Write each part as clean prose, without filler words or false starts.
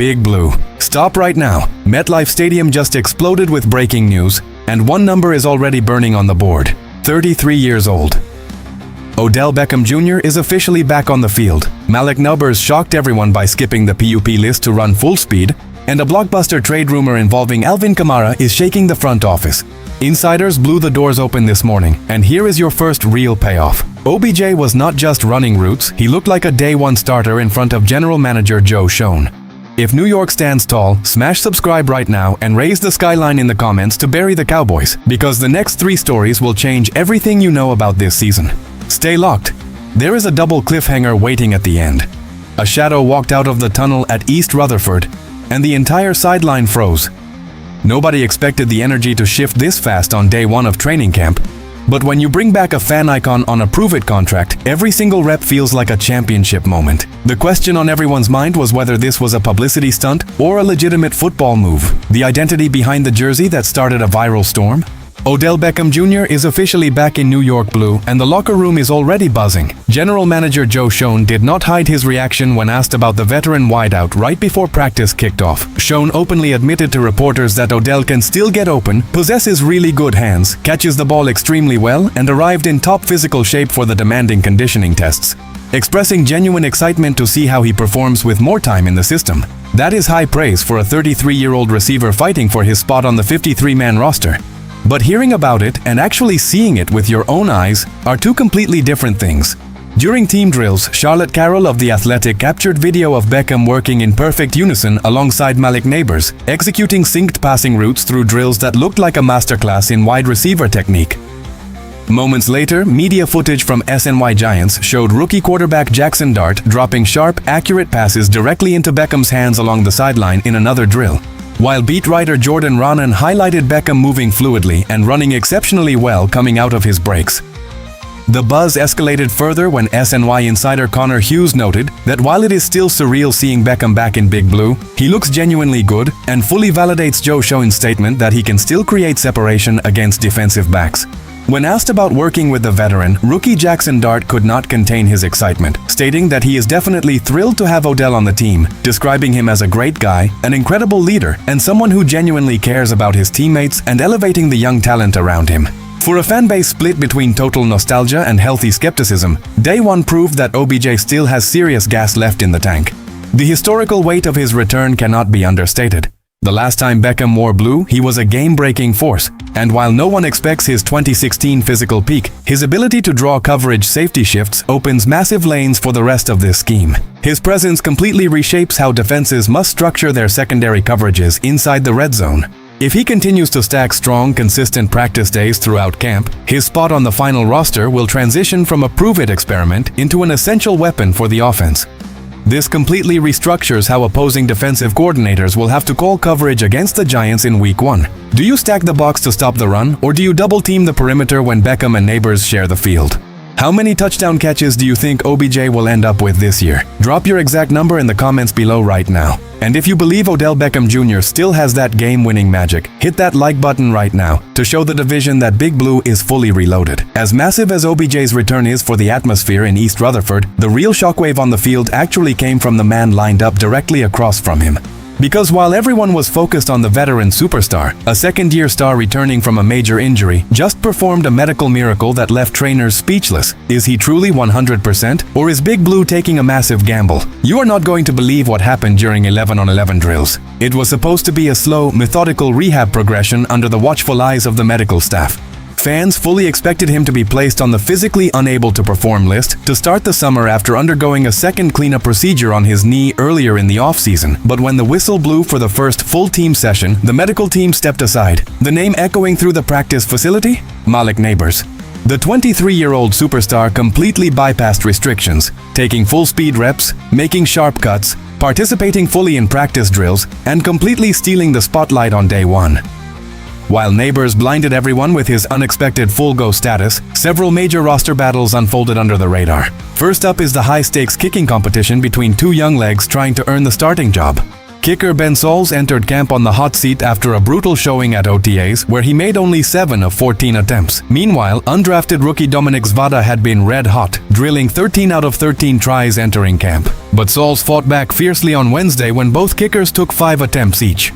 Big Blue. Stop right now. MetLife Stadium just exploded with breaking news, and one number is already burning on the board. 33 years old. Odell Beckham Jr. is officially back on the field. Malik Nabers shocked everyone by skipping the PUP list to run full speed, and a blockbuster trade rumor involving Alvin Kamara is shaking the front office. Insiders blew the doors open this morning, and here is your first real payoff. OBJ was not just running routes, he looked like a day one starter in front of general manager Joe Schoen. If New York stands tall, smash subscribe right now and raise the skyline in the comments to bury the Cowboys, because the next 3 stories will change everything you know about this season. Stay locked. There is a double cliffhanger waiting at the end. A shadow walked out of the tunnel at East Rutherford, and the entire sideline froze. Nobody expected the energy to shift this fast on day 1 of training camp, but when you bring back a fan icon on a prove-it contract, every single rep feels like a championship moment. The question on everyone's mind was whether this was a publicity stunt or a legitimate football move. The identity behind the jersey that started a viral storm? Odell Beckham Jr. is officially back in New York blue, and the locker room is already buzzing. General manager Joe Schoen did not hide his reaction when asked about the veteran wideout right before practice kicked off. Schoen openly admitted to reporters that Odell can still get open, possesses really good hands, catches the ball extremely well, and arrived in top physical shape for the demanding conditioning tests, expressing genuine excitement to see how he performs with more time in the system. That is high praise for a 33-year-old receiver fighting for his spot on the 53-man roster. But hearing about it and actually seeing it with your own eyes are 2 completely different things. During team drills, Charlotte Carroll of The Athletic captured video of Beckham working in perfect unison alongside Malik Nabers, executing synced passing routes through drills that looked like a masterclass in wide receiver technique. Moments later, media footage from SNY Giants showed rookie quarterback Jackson Dart dropping sharp, accurate passes directly into Beckham's hands along the sideline in another drill, while beat writer Jordan Raanan highlighted Beckham moving fluidly and running exceptionally well coming out of his breaks. The buzz escalated further when SNY insider Connor Hughes noted that while it is still surreal seeing Beckham back in Big Blue, he looks genuinely good and fully validates Joe Schoen's statement that he can still create separation against defensive backs. When asked about working with the veteran, rookie Jackson Dart could not contain his excitement, stating that he is definitely thrilled to have Odell on the team, describing him as a great guy, an incredible leader, and someone who genuinely cares about his teammates and elevating the young talent around him. For a fanbase split between total nostalgia and healthy skepticism, day 1 proved that OBJ still has serious gas left in the tank. The historical weight of his return cannot be understated. The last time Beckham wore blue, he was a game-breaking force, and while no one expects his 2016 physical peak, his ability to draw coverage safety shifts opens massive lanes for the rest of this scheme. His presence completely reshapes how defenses must structure their secondary coverages inside the red zone. If he continues to stack strong, consistent practice days throughout camp, his spot on the final roster will transition from a prove-it experiment into an essential weapon for the offense. This completely restructures how opposing defensive coordinators will have to call coverage against the Giants in Week 1. Do you stack the box to stop the run, or do you double-team the perimeter when Beckham and Nabers share the field? How many touchdown catches do you think OBJ will end up with this year? Drop your exact number in the comments below right now. And if you believe Odell Beckham Jr. still has that game-winning magic, hit that like button right now to show the division that Big Blue is fully reloaded. As massive as OBJ's return is for the atmosphere in East Rutherford, the real shockwave on the field actually came from the man lined up directly across from him. Because while everyone was focused on the veteran superstar, a second-year star returning from a major injury just performed a medical miracle that left trainers speechless. Is he truly 100%? Or is Big Blue taking a massive gamble? You are not going to believe what happened during 11-on-11 drills. It was supposed to be a slow, methodical rehab progression under the watchful eyes of the medical staff. Fans fully expected him to be placed on the physically unable to perform list to start the summer after undergoing a second cleanup procedure on his knee earlier in the offseason. But when the whistle blew for the first full team session, the medical team stepped aside. The name echoing through the practice facility? Malik Nabers. The 23-year-old superstar completely bypassed restrictions, taking full-speed reps, making sharp cuts, participating fully in practice drills, and completely stealing the spotlight on day 1. While Nabers blinded everyone with his unexpected full-go status, several major roster battles unfolded under the radar. First up is the high-stakes kicking competition between 2 young legs trying to earn the starting job. Kicker Ben Sauls entered camp on the hot seat after a brutal showing at OTAs, where he made only 7 of 14 attempts. Meanwhile, undrafted rookie Dominik Zvada had been red hot, drilling 13 out of 13 tries entering camp. But Sauls fought back fiercely on Wednesday when both kickers took 5 attempts each.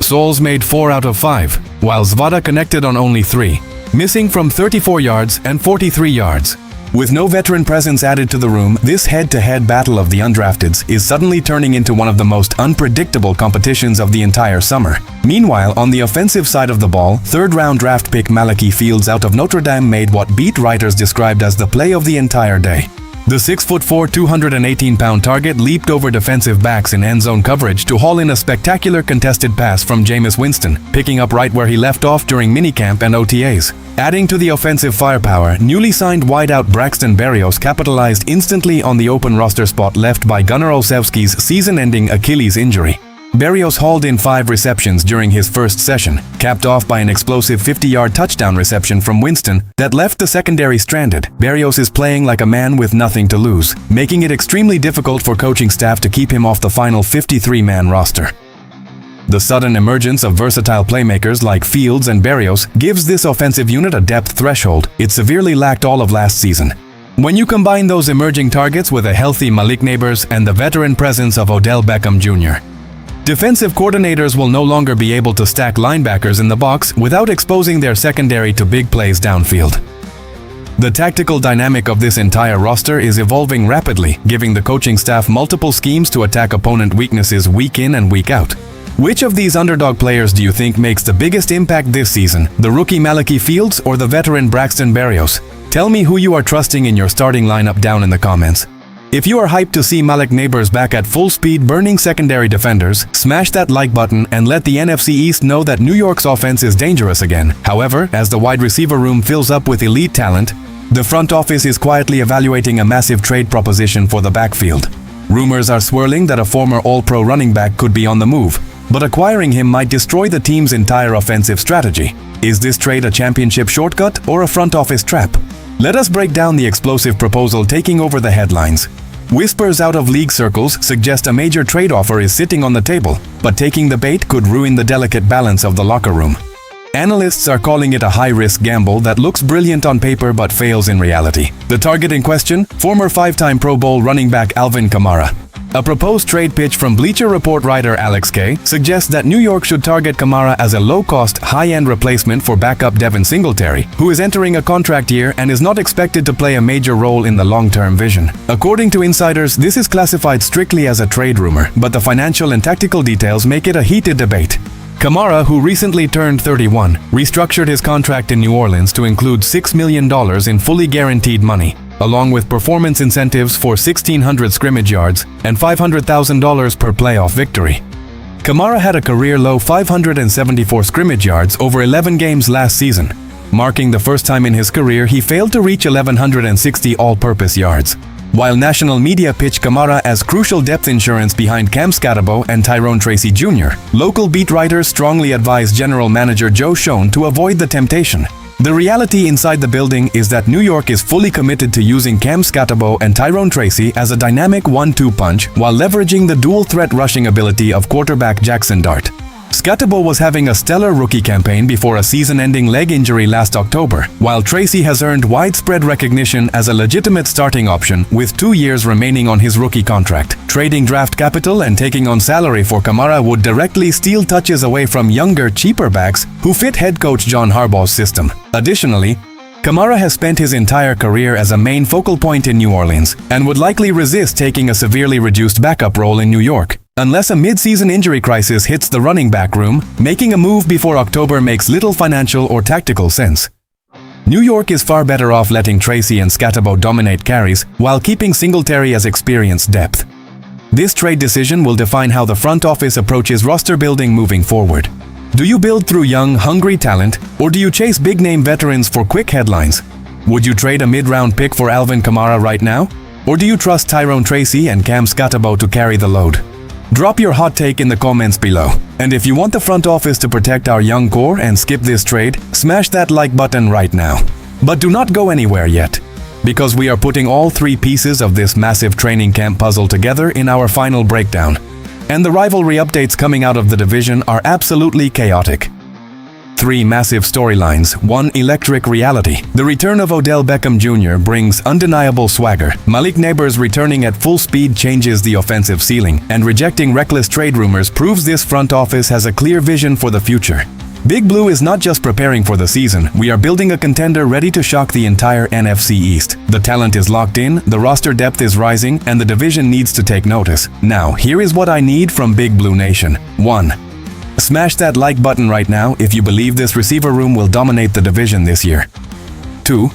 Sauls made 4 out of 5, while Zvada connected on only 3, missing from 34 yards and 43 yards. With no veteran presence added to the room, this head-to-head battle of the undrafteds is suddenly turning into one of the most unpredictable competitions of the entire summer. Meanwhile, on the offensive side of the ball, third-round draft pick Malik Fields out of Notre Dame made what beat writers described as the play of the entire day. The 6'4", 218-pound target leaped over defensive backs in end-zone coverage to haul in a spectacular contested pass from Jameis Winston, picking up right where he left off during minicamp and OTAs. Adding to the offensive firepower, newly signed wideout Braxton Berrios capitalized instantly on the open roster spot left by Gunnar Olszewski's season-ending Achilles injury. Berrios hauled in 5 receptions during his first session, capped off by an explosive 50-yard touchdown reception from Winston that left the secondary stranded. Berrios is playing like a man with nothing to lose, making it extremely difficult for coaching staff to keep him off the final 53-man roster. The sudden emergence of versatile playmakers like Fields and Berrios gives this offensive unit a depth threshold it severely lacked all of last season. When you combine those emerging targets with a healthy Malik Nabers and the veteran presence of Odell Beckham Jr., defensive coordinators will no longer be able to stack linebackers in the box without exposing their secondary to big plays downfield. The tactical dynamic of this entire roster is evolving rapidly, giving the coaching staff multiple schemes to attack opponent weaknesses week in and week out. Which of these underdog players do you think makes the biggest impact this season, the rookie Malik Fields or the veteran Braxton Berrios? Tell me who you are trusting in your starting lineup down in the comments. If you are hyped to see Malik Nabers back at full speed burning secondary defenders, smash that like button and let the NFC East know that New York's offense is dangerous again. However, as the wide receiver room fills up with elite talent, the front office is quietly evaluating a massive trade proposition for the backfield. Rumors are swirling that a former All-Pro running back could be on the move, but acquiring him might destroy the team's entire offensive strategy. Is this trade a championship shortcut or a front office trap? Let us break down the explosive proposal taking over the headlines. Whispers out of league circles suggest a major trade offer is sitting on the table, but taking the bait could ruin the delicate balance of the locker room. Analysts are calling it a high-risk gamble that looks brilliant on paper but fails in reality. The target in question, former 5-time Pro Bowl running back Alvin Kamara. A proposed trade pitch from Bleacher Report writer Alex K. suggests that New York should target Kamara as a low-cost, high-end replacement for backup Devin Singletary, who is entering a contract year and is not expected to play a major role in the long-term vision. According to insiders, this is classified strictly as a trade rumor, but the financial and tactical details make it a heated debate. Kamara, who recently turned 31, restructured his contract in New Orleans to include $6 million in fully guaranteed money, along with performance incentives for 1,600 scrimmage yards and $500,000 per playoff victory. Kamara had a career-low 574 scrimmage yards over 11 games last season, marking the first time in his career he failed to reach 1,160 all-purpose yards. While national media pitched Kamara as crucial depth insurance behind Cam Scatabo and Tyrone Tracy Jr., local beat writers strongly advised General Manager Joe Schoen to avoid the temptation. The reality inside the building is that New York is fully committed to using Cam Scatabo and Tyrone Tracy as a dynamic 1-2 punch while leveraging the dual-threat rushing ability of quarterback Jackson Dart. Scatabo was having a stellar rookie campaign before a season-ending leg injury last October, while Tracy has earned widespread recognition as a legitimate starting option with 2 years remaining on his rookie contract. Trading draft capital and taking on salary for Kamara would directly steal touches away from younger, cheaper backs who fit head coach John Harbaugh's system. Additionally, Kamara has spent his entire career as a main focal point in New Orleans and would likely resist taking a severely reduced backup role in New York. Unless a mid-season injury crisis hits the running back room, making a move before October makes little financial or tactical sense. New York is far better off letting Tracy and Scatabo dominate carries while keeping Singletary as experienced depth. This trade decision will define how the front office approaches roster building moving forward. Do you build through young, hungry talent, or do you chase big-name veterans for quick headlines? Would you trade a mid-round pick for Alvin Kamara right now? Or do you trust Tyrone Tracy and Cam Scatabo to carry the load? Drop your hot take in the comments below. And if you want the front office to protect our young core and skip this trade, smash that like button right now. But do not go anywhere yet, because we are putting all 3 pieces of this massive training camp puzzle together in our final breakdown. and the rivalry updates coming out of the division are absolutely chaotic. 3 massive storylines, 1 electric reality. The return of Odell Beckham Jr. brings undeniable swagger. Malik Nabers returning at full speed changes the offensive ceiling, and rejecting reckless trade rumors proves this front office has a clear vision for the future. Big Blue is not just preparing for the season, we are building a contender ready to shock the entire NFC East. The talent is locked in, the roster depth is rising, and the division needs to take notice. Now, here is what I need from Big Blue Nation. 1. Smash that like button right now if you believe this receiver room will dominate the division this year. 2.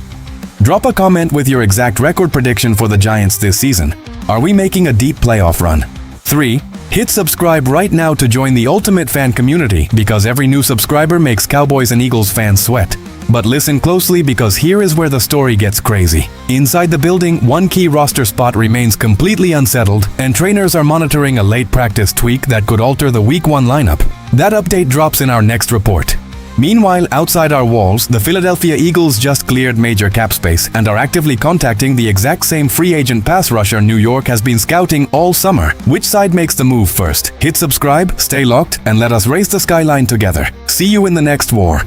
Drop a comment with your exact record prediction for the Giants this season. Are we making a deep playoff run? 3. Hit subscribe right now to join the ultimate fan community, because every new subscriber makes Cowboys and Eagles fans sweat. But listen closely, because here is where the story gets crazy. Inside the building, one key roster spot remains completely unsettled, and trainers are monitoring a late practice tweak that could alter the Week 1 lineup. That update drops in our next report. Meanwhile, outside our walls, the Philadelphia Eagles just cleared major cap space and are actively contacting the exact same free agent pass rusher New York has been scouting all summer. Which side makes the move first? Hit subscribe, stay locked, and let us raise the skyline together. See you in the next war.